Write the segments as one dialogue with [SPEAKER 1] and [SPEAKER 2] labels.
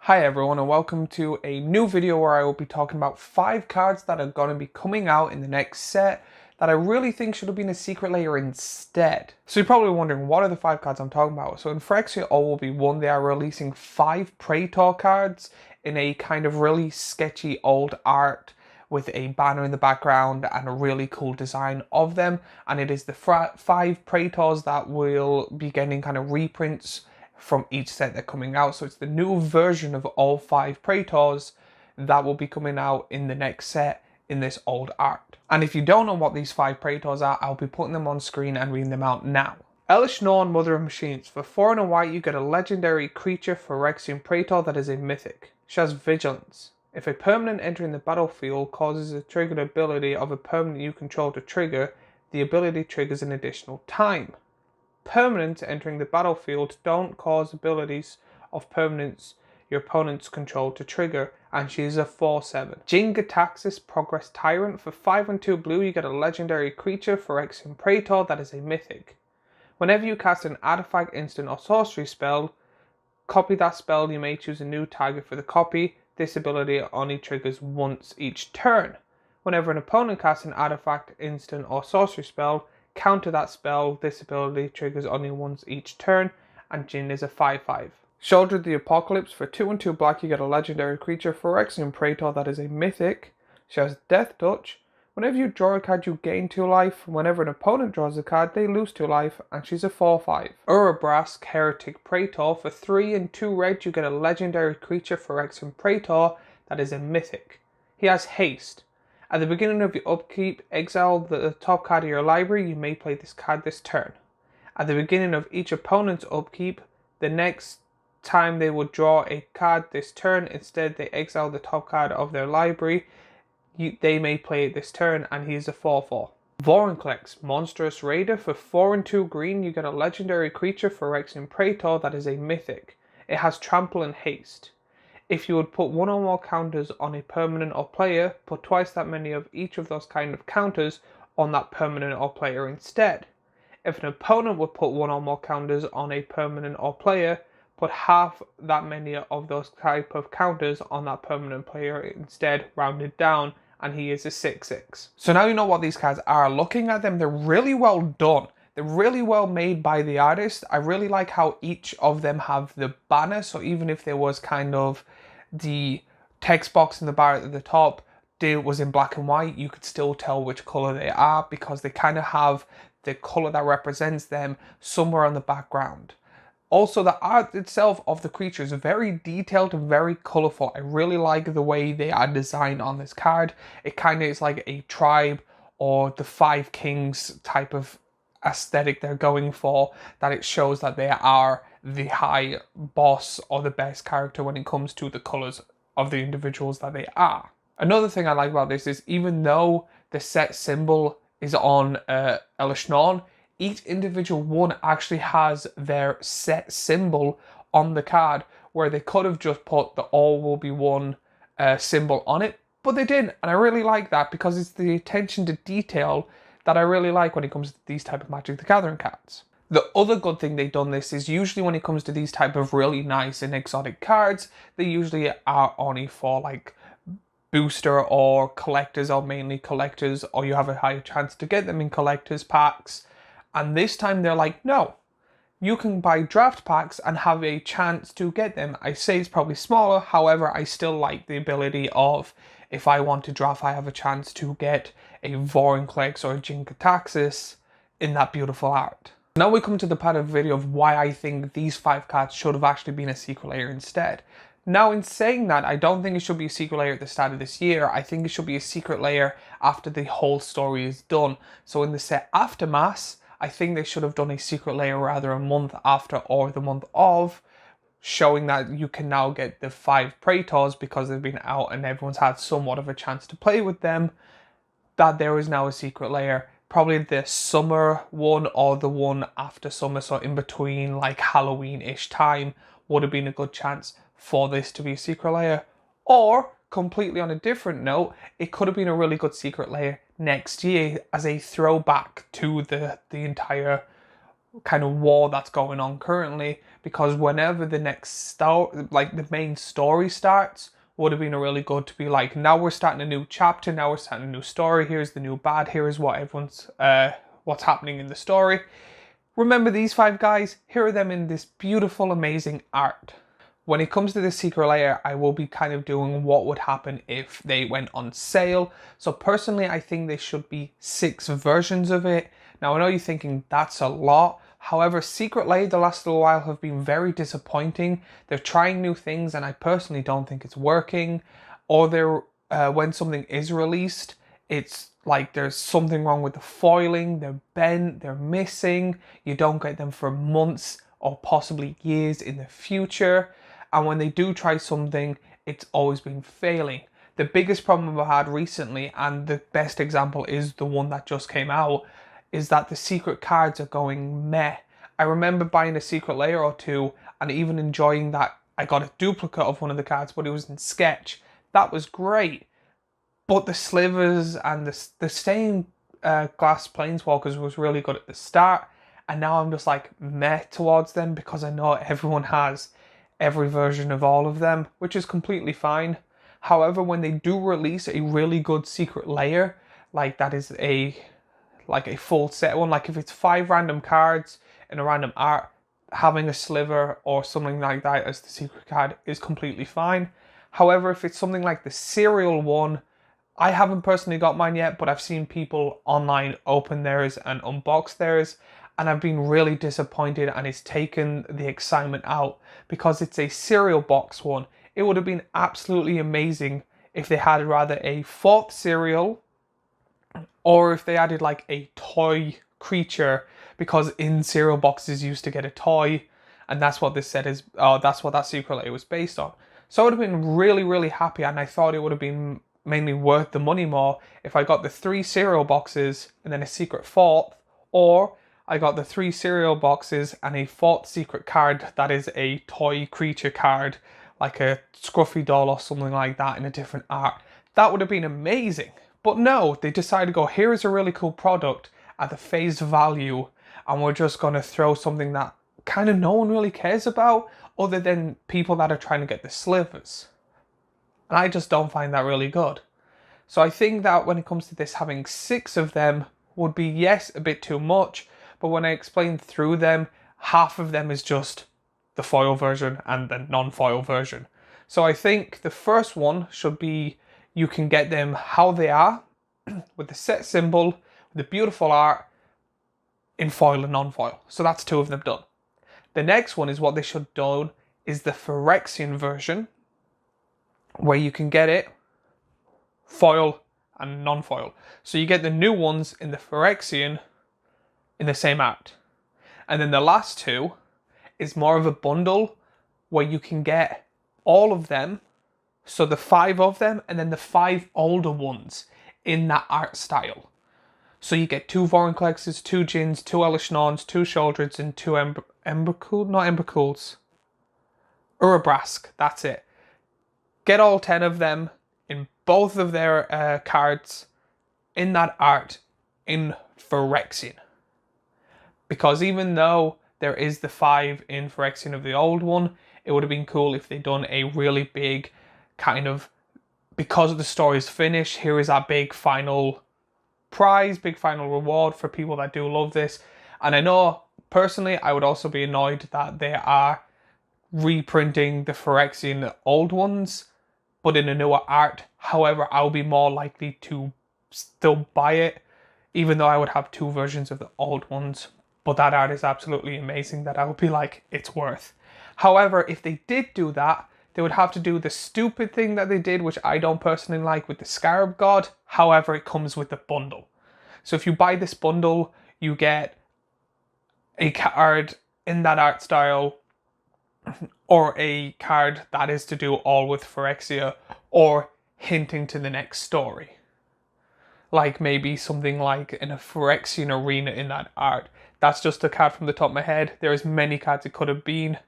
[SPEAKER 1] Hi everyone and welcome to a new video where I will be talking about 5 cards that are going to be coming out in the next set that I really think should have been a secret layer instead. So you're probably wondering, what are the 5 cards I'm talking about? So in Phyrexia All Will Be One, they are releasing 5 Praetor cards in a kind of really sketchy old art with a banner in the background and a really cool design of them. And it is the 5 Praetors that will be getting kind of reprints from each set they're coming out. So it's the new version of all 5 Praetors that will be coming out in the next set in this old art. And if you don't know what these 5 Praetors are, I'll be putting them on screen and reading them out now. Elesh Norn, Mother of Machines. For 4 and a white, you get a legendary creature Phyrexian Praetor that is a mythic. She has Vigilance. If a permanent entering the battlefield causes a triggered ability of a permanent you control to trigger, the ability triggers an additional time. Permanents entering the battlefield don't cause abilities of permanents your opponents control to trigger, and she is a 4/7. Jin-Gitaxias, Progress Tyrant. For 5 and 2 blue, you get a legendary creature Phyrexian Praetor that is a mythic. Whenever you cast an artifact, instant, or sorcery spell, copy that spell. You may choose a new target for the copy. This ability only triggers once each turn. Whenever an opponent casts an artifact, instant, or sorcery spell, counter that spell. This ability triggers only once each turn, and Jin is a 5/5. Shoulder the Apocalypse. For 2 and 2 black, you get a legendary creature Phyrexian Praetor that is a mythic. She has Death Touch. Whenever you draw a card, you gain 2 life. Whenever an opponent draws a card, they lose 2 life, and she's a 4/5. Urabrask, Heretic Praetor. For 3 and 2 red, you get a legendary creature Phyrexian Praetor that is a mythic. He has Haste. At the beginning of your upkeep, exile the top card of your library. You may play this card this turn. At the beginning of each opponent's upkeep, the next time they will draw a card this turn, instead they exile the top card of their library. They may play it this turn, and he is a 4/4. Vorinclex, Monstrous Raider. For 4 and 2 green, you get a legendary creature Phyrexian Praetor that is a mythic. It has Trample and Haste. If you would put 1 or more counters on a permanent or player, put twice that many of each of those kind of counters on that permanent or player instead. If an opponent would put 1 or more counters on a permanent or player, put half that many of those type of counters on that permanent player instead, rounded down, and he is a 6/6. So now you know what these cards are. Looking at them, they're really well done. They're really well made by the artist. I really like how each of them have the banner. So even if there was kind of the text box in the bar at the top, it was in black and white, you could still tell which color they are because they kind of have the color that represents them somewhere on the background. Also, the art itself of the creature is very detailed and very colorful. I really like the way they are designed on this card. It kind of is like a tribe or the 5 kings type of aesthetic they're going for, that it shows that they are the high boss or the best character when it comes to the colors of the individuals that they are. Another thing I like about this is, even though the set symbol is on Elesh Norn, each individual one actually has their set symbol on the card, where they could have just put the All Will Be One symbol on it, but they didn't, and I really like that because it's the attention to detail that I really like when it comes to these type of Magic the Gathering cards. The other good thing they've done this is, usually when it comes to these type of really nice and exotic cards, they usually are only for like booster or collectors, or mainly collectors, or you have a higher chance to get them in collectors packs. And this time they're like, no, you can buy draft packs and have a chance to get them. I say it's probably smaller, however, I still like the ability of, if I want to draft, I have a chance to get a Vorinclex or a Jin-Gitaxias in that beautiful art. Now we come to the part of the video of why I think these 5 cards should have actually been a secret layer instead. Now, in saying that, I don't think it should be a secret layer at the start of this year. I think it should be a secret layer after the whole story is done. So in the set Aftermath, I think they should have done a secret layer either a month after or the month of, showing that you can now get the 5 Praetors because they've been out and everyone's had somewhat of a chance to play with them, that there is now a secret layer. Probably the summer one or the one after summer, so in between like Halloween-ish time, would have been a good chance for this to be a secret layer. Or, completely on a different note, it could have been a really good secret layer next year as a throwback to the entire kind of war that's going on currently, because whenever the next story, like the main story starts, would have been really good to be like, now we're starting a new chapter, now we're starting a new story, here's the new bad, here's what everyone's what's happening in the story. Remember these 5 guys? Here are them in this beautiful, amazing art. When it comes to the Secret Lair, I will be kind of doing what would happen if they went on sale. So personally, I think there should be 6 versions of it. Now, I know you're thinking that's a lot. However, Secret Lair the last little while have been very disappointing. They're trying new things and I personally don't think it's working. Or when something is released, it's like there's something wrong with the foiling, they're bent, they're missing, you don't get them for months or possibly years in the future. And when they do try something, it's always been failing. The biggest problem I've had recently, and the best example is the one that just came out, is that the secret cards are going meh. I remember buying a Secret Lair or 2 and even enjoying that I got a duplicate of one of the cards, but it was in sketch. That was great. But the slivers and the stained glass planeswalkers was really good at the start. And now I'm just like meh towards them because I know everyone has every version of all of them, which is completely fine. However, when they do release a really good Secret Lair, like that is a full set one, like if it's 5 random cards in a random art, having a sliver or something like that as the secret card is completely fine. However, if it's something like the serial one, I haven't personally got mine yet, but I've seen people online open theirs and unbox theirs, and I've been really disappointed, and it's taken the excitement out because it's a cereal box one. It would have been absolutely amazing if they had rather a 4th cereal, or if they added like a toy creature, because in cereal boxes you used to get a toy, and that's what this set is. That's what that Secret Lair was based on. So I would have been really, really happy, and I thought it would have been mainly worth the money more if I got the 3 cereal boxes and then a secret 4th, or I got the 3 cereal boxes and a 4th secret card that is a toy creature card, like a Scruffy doll or something like that in a different art. That would have been amazing. But no, they decided to go, here is a really cool product at the face value, and we're just going to throw something that kind of no one really cares about other than people that are trying to get the slivers. And I just don't find that really good. So I think that when it comes to this, having 6 of them would be, yes, a bit too much, but when I explain through them, half of them is just the foil version and the non-foil version. So I think the first one should be, you can get them how they are, with the set symbol, with the beautiful art, in foil and non-foil. So that's 2 of them done. The next one is what they should have done, is the Phyrexian version, where you can get it foil and non-foil. So you get the new ones in the Phyrexian in the same art. And then the last 2 is more of a bundle where you can get all of them, so the 5 of them, and then the 5 older ones in that art style. So you get 2 Vorinclexes, 2 Jins, 2 Elishnons, 2 Shouldreds, and 2 Embercools. Urabrask, that's it. Get all 10 of them in both of their cards in that art in Phyrexian. Because even though there is the 5 in Phyrexian of the old one, it would have been cool if they'd done a really big kind of, because the story's finished, here is our big final prize, big final reward for people that do love this. And I know, personally, I would also be annoyed that they are reprinting the Phyrexian old ones, but in a newer art. However, I'll be more likely to still buy it, even though I would have 2 versions of the old ones. But that art is absolutely amazing that I would be like, it's worth. However, if they did do that, they would have to do the stupid thing that they did, which I don't personally like, with the Scarab God. However, it comes with the bundle. So if you buy this bundle, you get a card in that art style, or a card that is to do all with Phyrexia, or hinting to the next story. Like maybe something like in a Phyrexian arena in that art. That's just a card from the top of my head. There's many cards it could have been.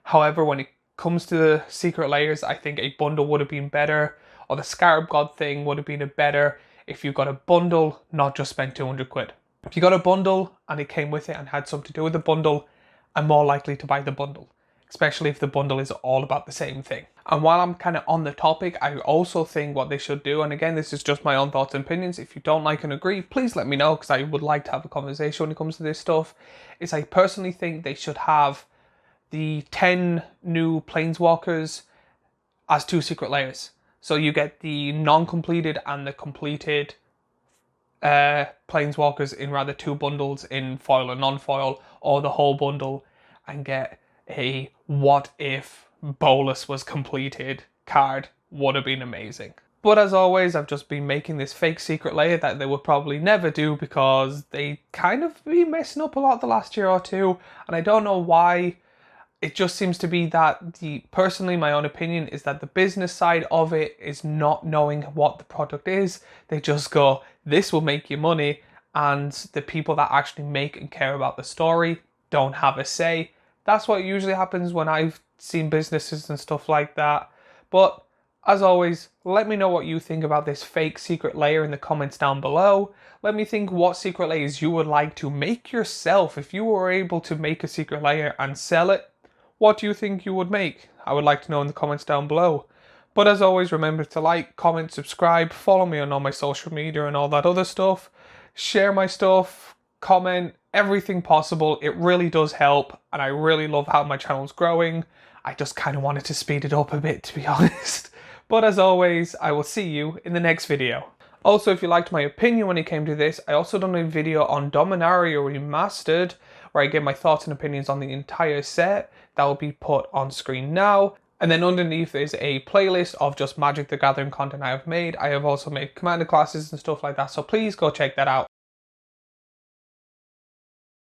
[SPEAKER 1] However, when it comes to the Secret Lairs, I think a bundle would have been better, or the Scarab God thing would have been better if you got a bundle, not just spent 200 quid. If you got a bundle and it came with it and had something to do with the bundle, I'm more likely to buy the bundle, especially if the bundle is all about the same thing. And while I'm kind of on the topic, I also think what they should do, and again, this is just my own thoughts and opinions. If you don't like and agree, please let me know, because I would like to have a conversation when it comes to this stuff. Is I personally think they should have the 10 new planeswalkers as 2 secret layers. So you get the non-completed and the completed planeswalkers in rather 2 bundles in foil and non-foil, or the whole bundle, and get a what if Bolus was completed card. Would have been amazing. But as always, I've just been making this fake secret layer that they will probably never do, because they kind of been messing up a lot the last year or two, and I don't know why. It just seems to be that personally, my own opinion is that the business side of it is not knowing what the product is. They just go, this will make you money, and the people that actually make and care about the story don't have a say. That's what usually happens when I've seen businesses and stuff like that. But as always, let me know what you think about this fake secret layer in the comments down below. Let me think what secret layers you would like to make yourself. If you were able to make a secret layer and sell it, what do you think you would make? I would like to know in the comments down below. But as always, remember to like, comment, subscribe, follow me on all my social media and all that other stuff. Share my stuff, comment, everything possible. It really does help, and I really love how my channel's growing. I just kind of wanted to speed it up a bit, to be honest. But as always, I will see you in the next video. Also, if you liked my opinion when it came to this, I also done a video on Dominaria Remastered, where I gave my thoughts and opinions on the entire set. That will be put on screen now. And then underneath is a playlist of just Magic the Gathering content I have made. I have also made commander classes and stuff like that, so please go check that out.